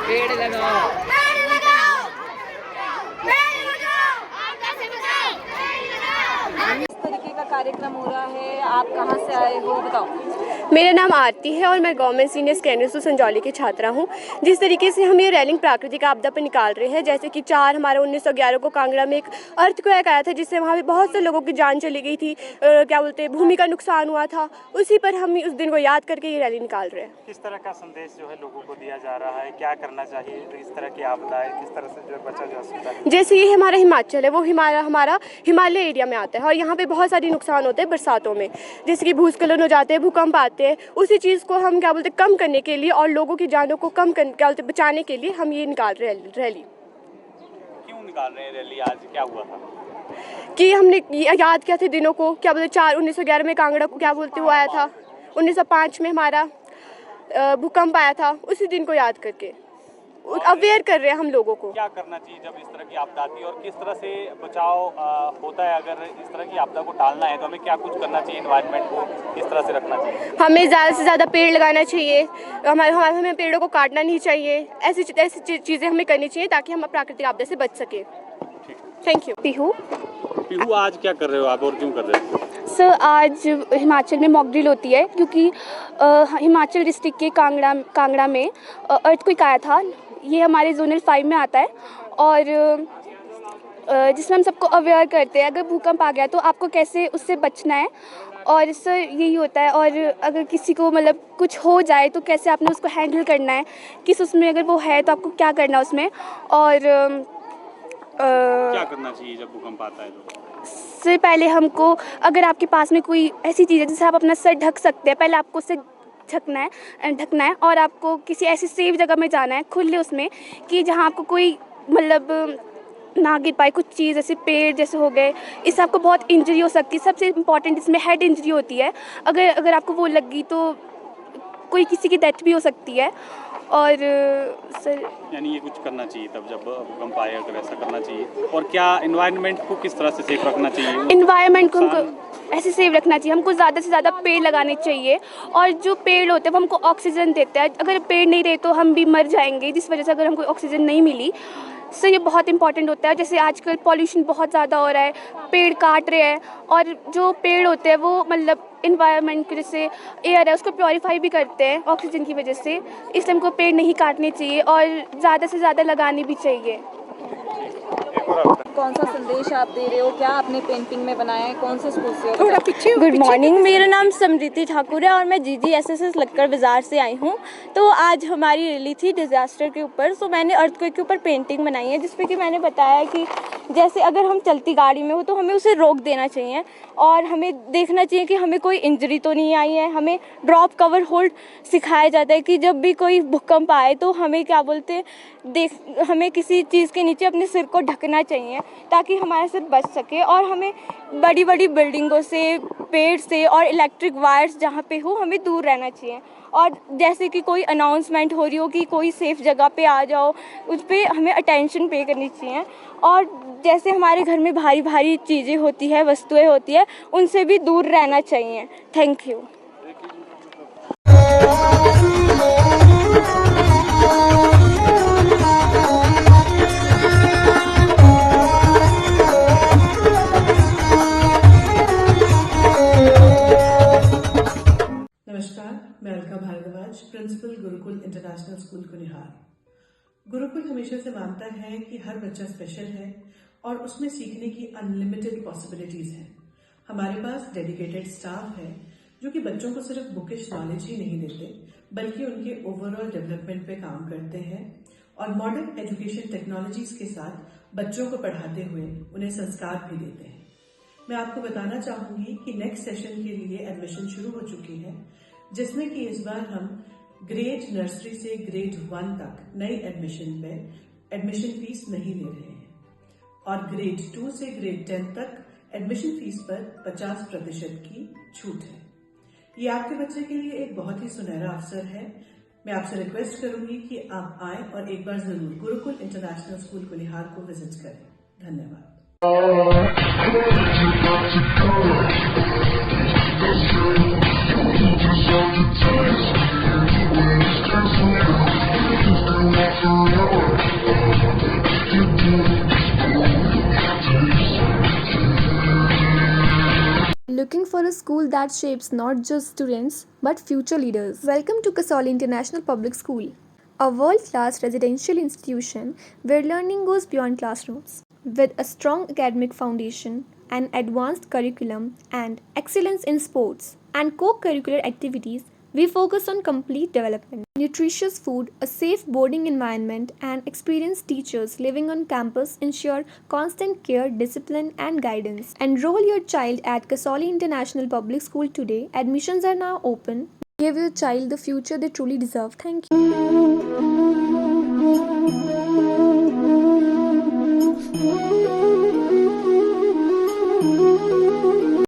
पेड़ लगाओ। पेड़ लगाओ। पेड़ लगाओ। आप कैसे बचाओ? पेड़ लगाओ। इस तरीके का कार्यक्रम हो रहा है, आप कहाँ से आए हो बताओ। मेरा नाम आरती है और मैं government senior secondary school Sanjauli की छात्रा हूँ। जिस तरीके से हम ये रैलिंग प्राकृतिक आपदा पर निकाल रहे हैं, जैसे कि 4 हमारा 1911 को कांगड़ा में एक अर्थक्वेक आया था जिससे वहाँ पे बहुत से लोगों की जान चली गई थी, क्या बोलते हैं, भूमि का नुकसान हुआ था। उसी पर हम उस दिन को याद करके ये रैली निकाल रहे हैं। किस तरह का संदेश जो है लोगों को दिया जा रहा है, क्या करना चाहिए इस तरह की आपदाएं, किस तरह से जो बचा जा सकता है? जैसे ये हमारा हिमाचल है, वो हमारा हिमालय एरिया में आता है और यहाँ पे बहुत सारी नुकसान होते हैं बरसातों में, जैसे कि भूस्खलन हो जाते हैं, भूकंप आते हैं। उसी चीज़ को हम क्या बोलते कम करने के लिए और लोगों की जानों को क्या बोलते बचाने के लिए हम ये निकाल रहे हैं रैली। क्यों निकाल रहे हैं रैली? आज क्या हुआ था कि हमने याद किया थे दिनों को, क्या बोलते 1911 में कांगड़ा को क्या बोलते हुआ आया था, 1905 में हमारा भूकंप आया था, उसी दिन को याद करके अवेयर कर रहे हैं हम लोगों को। क्या करना चाहिए जब इस तरह की आपदा आती है और किस तरह से बचाव होता है? अगर इस तरह की आपदा को टालना है तो हमें क्या कुछ करना चाहिए? एनवायरनमेंट को किस तरह से रखना चाहिए? हमें ज़्यादा से ज़्यादा पेड़ लगाना चाहिए, हमें पेड़ों को काटना नहीं चाहिए। ऐसी चीज़ें हमें करनी चाहिए ताकि हम प्राकृतिक आपदा से बच सकें। Thank you. पीहू, आज क्या कर रहे हो आप और क्यों कर रहे हो? सर, आज हिमाचल में मॉक ड्रिल होती है क्योंकि हिमाचल डिस्ट्रिक्ट के कांगड़ा में अर्थक्वेक आया था। ये हमारे जोनल 5 में आता है और जिसमें हम सबको अवेयर करते हैं अगर भूकंप आ गया तो आपको कैसे उससे बचना है। और सर यही होता है, और अगर किसी को मतलब कुछ हो जाए तो कैसे आपने उसको हैंडल करना है, किस उसमें अगर वो है तो आपको क्या करना है उसमें, और क्या करना चाहिए जब भूकंप आता है तो? सर पहले हमको, अगर आपके पास में कोई ऐसी चीज़ है जिससे आप अपना सर ढक सकते हैं, पहले आपको उससे ढकना है और आपको किसी ऐसी सेफ जगह में जाना है, खुले उसमें, कि जहाँ आपको कोई मतलब ना गिर पाए कुछ चीज़, जैसे पेड़ जैसे हो गए, इससे आपको बहुत इंजरी हो सकती है। सबसे इम्पॉर्टेंट इसमें हेड इंजरी होती है, अगर आपको वो लग गई तो कोई किसी की डेथ भी हो सकती है। और सर यानी ये कुछ करना चाहिए तब जब भूकंप आए, अगर ऐसा करना चाहिए। और क्या एनवायरनमेंट को किस तरह से सेफ रखना चाहिए? इन्वायरमेंट को हमको ऐसे सेव रखना चाहिए, हमको ज़्यादा से ज़्यादा पेड़ लगाने चाहिए। और जो पेड़ होते हैं वो हमको ऑक्सीजन देते हैं, अगर पेड़ नहीं रहे तो हम भी मर जाएंगे, जिस वजह से अगर हमको ऑक्सीजन नहीं मिली। सो ये बहुत इंपॉर्टेंट होता है। जैसे आजकल पॉल्यूशन बहुत ज़्यादा हो रहा है, पेड़ काट रहे हैं, और जो पेड़ होते हैं वो मतलब इन्वायरमेंट के जैसे एयर है उसको प्योरीफाई भी करते हैं ऑक्सीजन की वजह से, इसलिए हमको पेड़ नहीं काटने चाहिए और ज़्यादा से ज़्यादा लगाने भी चाहिए। कौन सा संदेश आप दे रहे हो, क्या आपने पेंटिंग में बनाया है, कौन से स्कूल से? थोड़ा पीछे। गुड मॉर्निंग, मेरा नाम समृति ठाकुर है और मैं GGSSS लक्कर बाज़ार से आई हूँ। तो आज हमारी रैली थी डिज़ास्टर के ऊपर, सो मैंने अर्थक्वेक के ऊपर पेंटिंग बनाई है जिसपे कि मैंने बताया कि जैसे अगर हम चलती गाड़ी में हो तो हमें उसे रोक देना चाहिए और हमें देखना चाहिए कि हमें कोई इंजरी तो नहीं आई है। हमें ड्रॉप कवर होल्ड सिखाया जाता है कि जब भी कोई भूकंप आए तो हमें क्या बोलते हैं हमें किसी चीज़ के नीचे अपने सिर को ढकना चाहिए ताकि हमारा सिर बच सके। और हमें बड़ी बड़ी बिल्डिंगों से, पेड़ से और इलेक्ट्रिक वायर्स जहाँ पे हो हमें दूर रहना चाहिए। और जैसे कि कोई अनाउंसमेंट हो रही हो कि कोई सेफ़ जगह पे आ जाओ, उस पर हमें अटेंशन पे करनी चाहिए। और जैसे हमारे घर में भारी भारी चीज़ें होती है, वस्तुएं होती है, उनसे भी दूर रहना चाहिए। Thank you. नमस्कार, मैं Alka Bhardwaj, principal Gurukul international school Kunihar. Gurukul हमेशा से मानता है कि हर बच्चा स्पेशल है और उसमें सीखने की अनलिमिटेड पॉसिबिलिटीज हैं। हमारे पास डेडिकेटेड स्टाफ है जो कि बच्चों को सिर्फ बुकिश नॉलेज ही नहीं देते बल्कि उनके ओवरऑल डेवलपमेंट पे काम करते हैं और मॉडर्न एजुकेशन टेक्नोलॉजीज के साथ बच्चों को पढ़ाते हुए उन्हें संस्कार भी देते हैं। मैं आपको बताना चाहूंगी कि नेक्स्ट सेशन के लिए एडमिशन शुरू हो चुकी है, जिसमें कि इस बार हम ग्रेड नर्सरी से ग्रेड 1 तक नई एडमिशन पे एडमिशन फीस नहीं ले रहे हैं और ग्रेड 2 से ग्रेड 10 तक एडमिशन फीस पर 50% की छूट है। ये आपके बच्चे के लिए एक बहुत ही सुनहरा अवसर है। मैं आपसे रिक्वेस्ट करूंगी कि आप आए और एक बार जरूर गुरुकुल इंटरनेशनल स्कूल कुनिहार को विजिट करें। धन्यवाद। Just Looking for a school that shapes not just students but future leaders. Welcome to Kasoli International Public School, a world-class residential institution where learning goes beyond classrooms. With a strong academic foundation, an advanced curriculum, and excellence in sports and co-curricular activities, we focus on complete development. Nutritious food, a safe boarding environment, and experienced teachers living on campus ensure constant care, discipline, and guidance. Enroll your child at Kasoli International Public School today. Admissions are now open. Give your child the future they truly deserve. Thank you.